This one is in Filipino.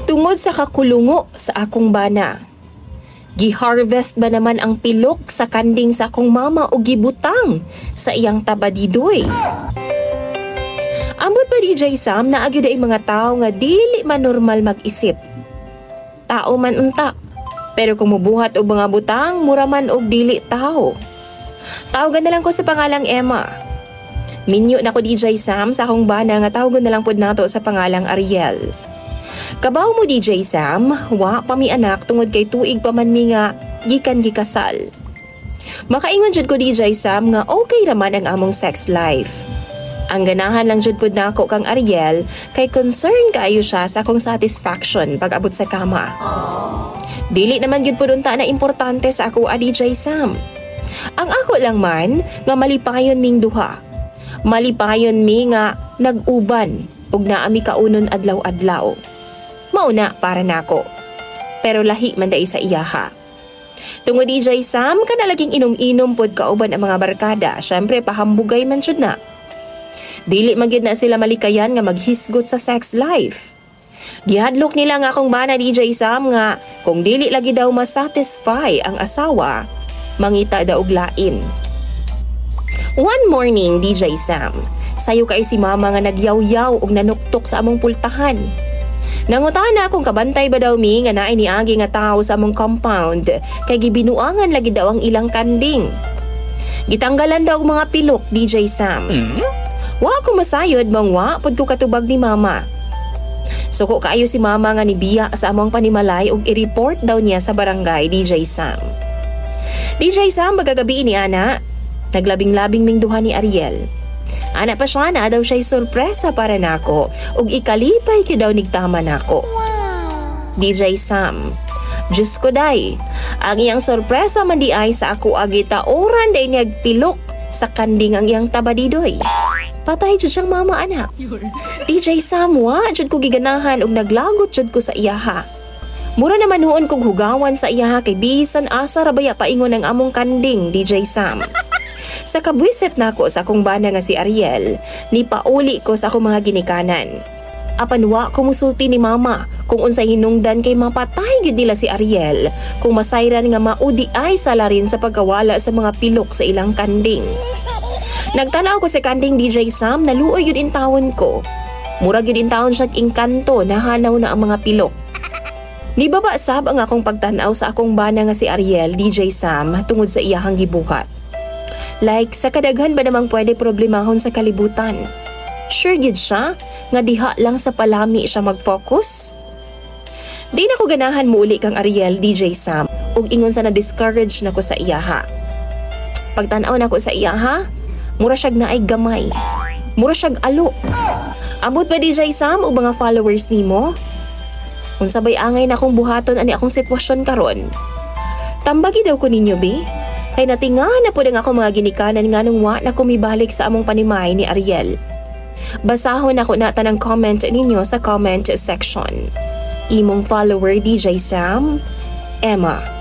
Tungod sa kakulungo sa akong bana. Giharvest ba naman ang pilok sa kanding sa akong mama o gibutang sa iyang tabadidoy? Ambot pa DJ Sam na agyo day mga tao nga dili man normal mag-isip. Tao man unta, pero kung mubuhat og mga butang, mura man og dili tao. Tawagan na lang ko sa pangalang Emma. Minyo na ko DJ Sam sa akong bana nga tawagan na lang pod nato sa pangalang Ariel. Kabaw mo DJ Sam, wa pa mi anak tungod kay tuig pa man mi nga gikan gikasal. Makaingon jud ko DJ Sam nga okay raman ang among sex life. Ang ganahan lang jud pod nako kang Ariel kay concern kaayo siya sa akong satisfaction pag abot sa kama. Dili naman gyud pod unta na importante sa ako DJ Sam. Ang ako lang man nga malipayon ming duha. Malipayon mi nga nag-uban ug naami kaunon adlaw-adlaw. Mauna para nako. Pero lahi man dai sa iyaha. Tungod DJ Sam kana laging inom-inom pod kauban ang mga barkada, syempre pahambugay man jud na. Dili man gyud na sila malikayan nga maghisgot sa sex life. Gihadlok nila nga akong bana DJ Sam nga kung dili lagi daw masatisfy ang asawa, mangita daw og lain. One morning DJ Sam, sayo kay si mama nga nagyaw-yaw og nanuktok sa among pultahan. Nangutana kung kabantay ba daw mi nga naay niagi nga tao sa among compound kay gibinuangan lagi daw ang ilang kanding. Gitanggalan daw og mga pilok DJ Sam. Wa ko masayod mong wa pod ko katubag ni mama. Suko kaayo si mama nga nibiya sa among panimalay ug i-report daw niya sa barangay DJ Sam. DJ Sam magagabi ni ana, naglabing-labing ming duha ni Ariel. Ana pa siya na daw siya'y sorpresa para nako ug ikalipay ki daw nigtama nako. DJ Sam, Diyos ko day, ang iyang sorpresa man di ay sa ako agita oran day niyagpilok sa kanding ang iyang tabadidoy. Patay jud siyang mama anak. DJ Sam, wa jud ko giganahan ug naglagot jud ko sa iyaha. Mura naman huon kog hugawan sa iyaha kay bisan asa ra baya paingon ang among kanding DJ Sam. Sa kabwiset nako sa akong bana nga si Ariel, ni pauli ko sa akong mga ginikanan. Apan wa ko musulti ni mama kung unsay hinungdan kay mapatay gyud nila si Ariel kung masayran nga maudi ay sala rin sa pagkawala sa mga pilok sa ilang kanding. Nagtanaw ko sa kanding DJ Sam, naluoy yun intawon ko. Murag yun intawon siyang engkanto, nahanaw na ang mga pilok. Nibaba sab ang akong pagtanaw sa akong bana nga si Ariel DJ Sam tungod sa iyahang gibuhat. Like, sa kadaghan ba namang pwede problemahon sa kalibutan? Sure gid siya nga diha lang sa palami siya mag-focus? Di na ko ganahan mo uli kang Ariel DJ Sam ug ingon sa na-discourage na ko sa iyaha. Pagtanaw na ko sa iyaha, mura siyag naay gamay. Mura siyag alo. Ambot ba DJ Sam o mga followers nimo? Kung sabay angay na akong buhaton ani akong sitwasyon karon. Tambagi daw ko ninyo bi. Kay natingahan na po ang ako mga ginikanan nga nung wa na kumibalik sa among panimay ni Ariel. Basahon ako na tanang comment ninyo sa comment section. Imong follower DJ Sam, Emma.